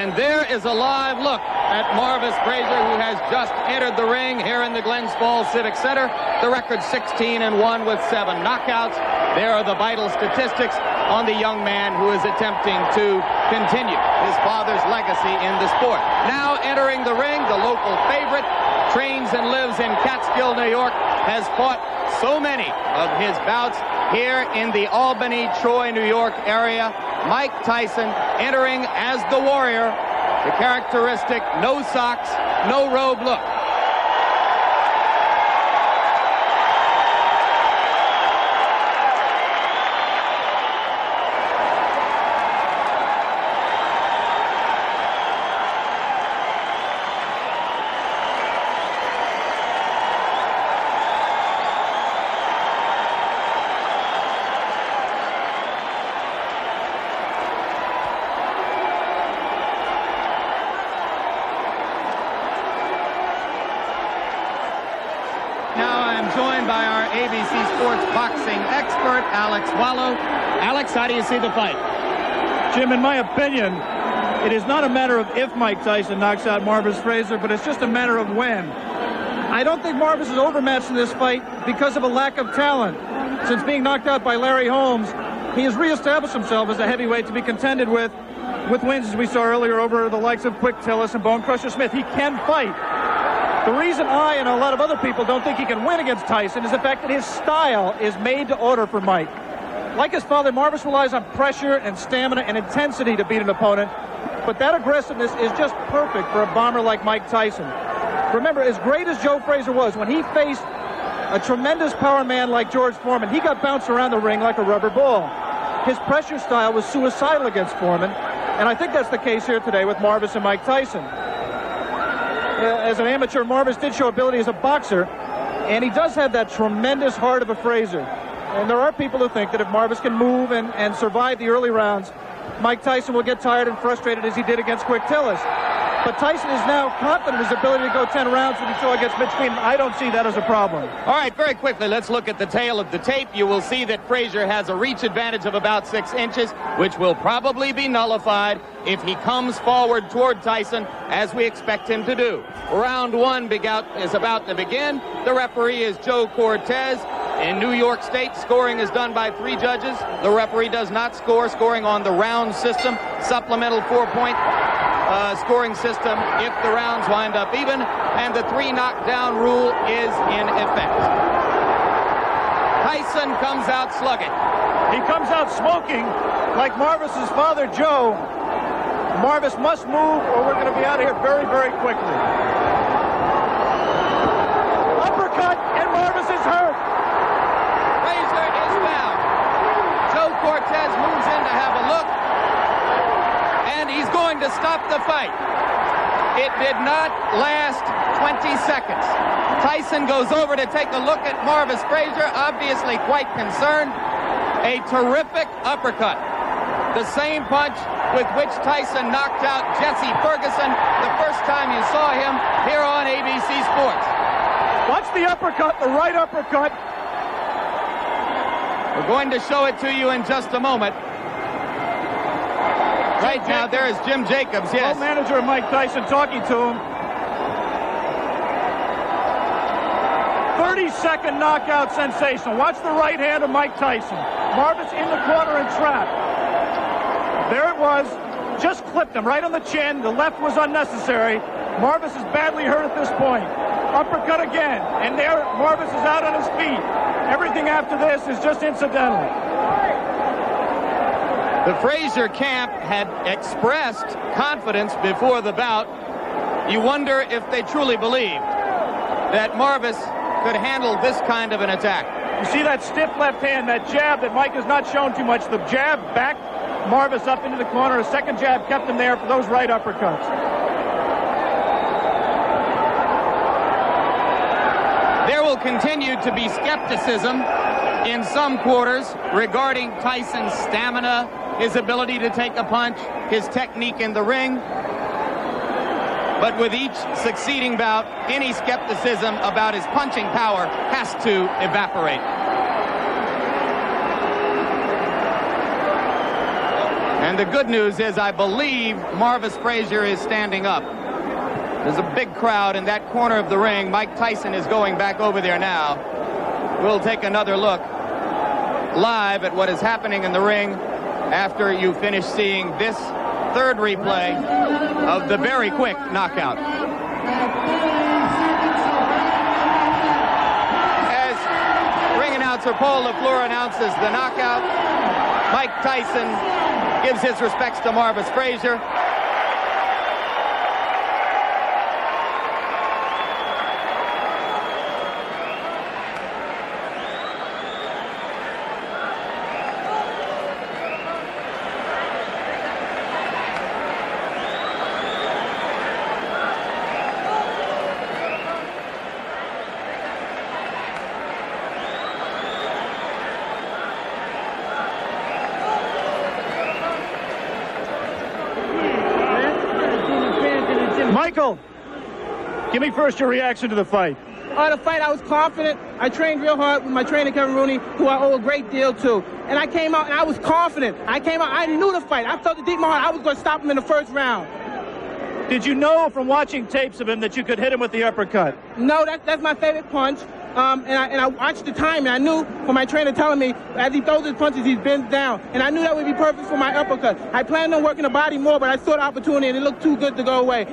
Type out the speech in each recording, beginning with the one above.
And there is a live look at Marvis Frazier, who has just entered the ring here in the Glens Falls Civic Center. The record 16-1 with 7 knockouts. There are the vital statistics on the young man who is attempting to continue his father's legacy in the sport. Now entering the ring, the local favorite, trains and lives in Catskill, New York, has fought so many of his bouts here in the Albany, Troy, New York area. Mike Tyson entering as the warrior, the characteristic no socks, no robe look. Joined by our ABC Sports boxing expert, Alex Wallow. Alex, how do you see the fight? Jim, in my opinion, it is not a matter of if Mike Tyson knocks out Marvis Frazier, but it's just a matter of when. I don't think Marvis is overmatched in this fight because of a lack of talent. Since being knocked out by Larry Holmes, he has reestablished himself as a heavyweight to be contended with wins, as we saw earlier, over the likes of Quick Tillis and Bone Crusher Smith. He can fight. The reason I and a lot of other people don't think he can win against Tyson is the fact that his style is made to order for Mike. Like his father, Marvis relies on pressure and stamina and intensity to beat an opponent, but that aggressiveness is just perfect for a bomber like Mike Tyson. Remember, as great as Joe Frazier was, when he faced a tremendous power man like George Foreman, he got bounced around the ring like a rubber ball. His pressure style was suicidal against Foreman, and I think that's the case here today with Marvis and Mike Tyson. As an amateur, Marvis did show ability as a boxer, and he does have that tremendous heart of a Frazier. And there are people who think that if Marvis can move and survive the early rounds, Mike Tyson will get tired and frustrated as he did against Quick Tillis. But Tyson is now confident in his ability to go 10 rounds when he saw against Mitch Keenan. I don't see that as a problem. All right, very quickly, let's look at the tail of the tape. You will see that Frazier has a reach advantage of about 6 inches, which will probably be nullified if he comes forward toward Tyson, as we expect him to do. Round 1 is about to begin. The referee is Joe Cortez. In New York State, scoring is done by 3 judges. The referee does not scoring on the round system, supplemental 4-point scoring system if the rounds wind up even, and the 3 knockdown rule is in effect. Tyson comes out slugging. He comes out smoking like Marvis's father, Joe. Marvis must move or we're going to be out of here very, very quickly. Uppercut, and Marvis is hurt. Frazier is down. Joe Cortez moves in to have a look, and he's going to stop the fight. It did not last 20 seconds. Tyson goes over to take a look at Marvis Frazier, obviously quite concerned. A terrific uppercut. The same punch with which Tyson knocked out Jesse Ferguson the first time you saw him here on ABC Sports. Watch the uppercut, the right uppercut. We're going to show it to you in just a moment. Right now, there is Jim Jacobs, yes. Co-manager of Mike Tyson talking to him. 30-second knockout sensation. Watch the right hand of Mike Tyson. Marvis in the corner and trapped. There it was. Just clipped him right on the chin. The left was unnecessary. Marvis is badly hurt at this point. Uppercut again. And there, Marvis is out on his feet. Everything after this is just incidental. The Frazier camp had expressed confidence before the bout. You wonder if they truly believed that Marvis could handle this kind of an attack. You see that stiff left hand, that jab that Mike has not shown too much. The jab backed Marvis up into the corner. A second jab kept him there for those right uppercuts. There will continue to be skepticism in some quarters regarding Tyson's stamina, his ability to take a punch, his technique in the ring. But with each succeeding bout, any skepticism about his punching power has to evaporate. And the good news is I believe Marvis Frazier is standing up. There's a big crowd in that corner of the ring. Mike Tyson is going back over there now. We'll take another look live at what is happening in the ring after you finish seeing this third replay of the very quick knockout. As ring announcer Paul LaFleur announces the knockout, Mike Tyson gives his respects to Marvis Frazier. Michael, give me first your reaction to the fight. The fight, I was confident. I trained real hard with my trainer, Kevin Rooney, who I owe a great deal to. And I came out and I was confident. I knew the fight. I felt it deep in my heart. I was going to stop him in the first round. Did you know from watching tapes of him that you could hit him with the uppercut? No, that's my favorite punch. And I watched the time, and I knew from my trainer telling me as he throws his punches, he bends down. And I knew that would be perfect for my uppercut. I planned on working the body more, but I saw the opportunity, and it looked too good to go away.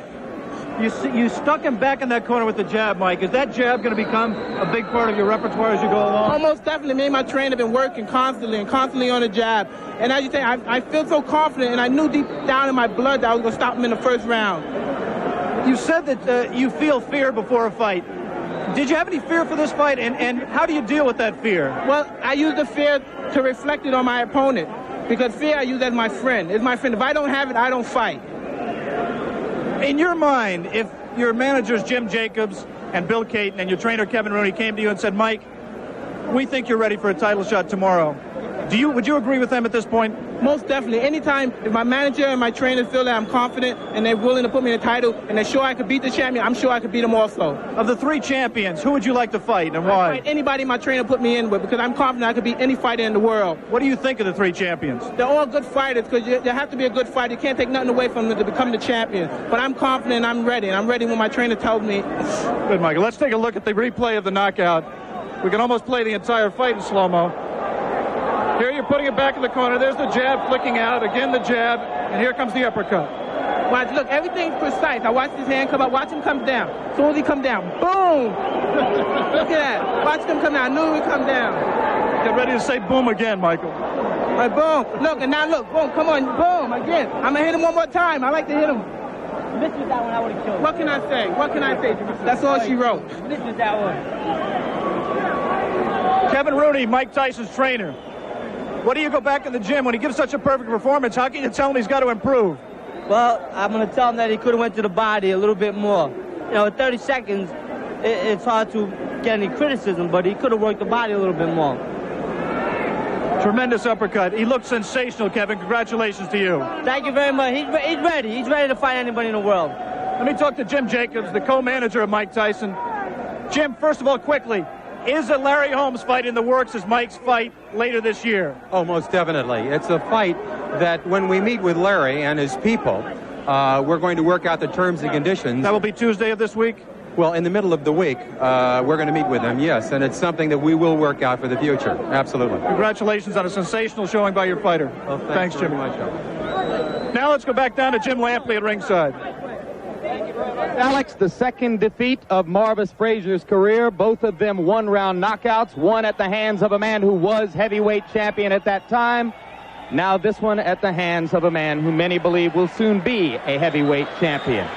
You stuck him back in that corner with the jab, Mike. Is that jab going to become a big part of your repertoire as you go along? Almost definitely. Me and my trainer have been working constantly on the jab. And as you say, I feel so confident, and I knew deep down in my blood that I was going to stop him in the first round. You said that you feel fear before a fight. Did you have any fear for this fight, and how do you deal with that fear? Well, I use the fear to reflect it on my opponent, because fear I use as my friend. It's my friend. If I don't have it, I don't fight. In your mind, if your managers Jim Jacobs and Bill Caton and your trainer Kevin Rooney came to you and said, Mike, we think you're ready for a title shot tomorrow, would you agree with them at this point? Most definitely. Anytime, if my manager and my trainer feel that I'm confident and they're willing to put me in a title and they're sure I could beat the champion, I'm sure I could beat them also. Of the three champions, who would you like to fight and why? I'd fight anybody my trainer put me in with, because I'm confident I could beat any fighter in the world. What do you think of the three champions? They're all good fighters, because you have to be a good fighter. You can't take nothing away from them to become the champion. But I'm confident, I'm ready, and I'm ready when my trainer tells me. Good, Michael. Let's take a look at the replay of the knockout. We can almost play the entire fight in slow-mo. Here you're putting it back in the corner. There's the jab flicking out. Again, the jab. And here comes the uppercut. Watch, look, everything's precise. I watch his hand come up. Watch him come down. As soon as he come down, boom! Look at that. Watch him come down. I knew he would come down. Get ready to say boom again, Michael. All right, boom. Look, and now look. Boom. Come on. Boom. Again. I'm going to hit him one more time. I like to hit him. This was that one I would have killed. What can I say? What can I say? That's all she wrote. This was that one. Kevin Rooney, Mike Tyson's trainer. What do you go back in the gym when he gives such a perfect performance? How can you tell him he's got to improve? Well, I'm going to tell him that he could have went to the body a little bit more. You know, at 30 seconds, it's hard to get any criticism, but he could have worked the body a little bit more. Tremendous uppercut. He looked sensational, Kevin. Congratulations to you. Thank you very much. He's ready. He's ready to fight anybody in the world. Let me talk to Jim Jacobs, the co-manager of Mike Tyson. Jim, first of all, quickly, is a Larry Holmes fight in the works as Mike's fight later this year? Oh, most definitely. It's a fight that when we meet with Larry and his people, we're going to work out the terms and conditions. That will be Tuesday of this week? Well, in the middle of the week, we're going to meet with him, yes, and it's something that we will work out for the future. Absolutely. Congratulations on a sensational showing by your fighter. Well, thanks, Jim. Now let's go back down to Jim Lampley at ringside. Alex, the second defeat of Marvis Frazier's career, both of them one-round knockouts, one at the hands of a man who was heavyweight champion at that time. Now this one at the hands of a man who many believe will soon be a heavyweight champion.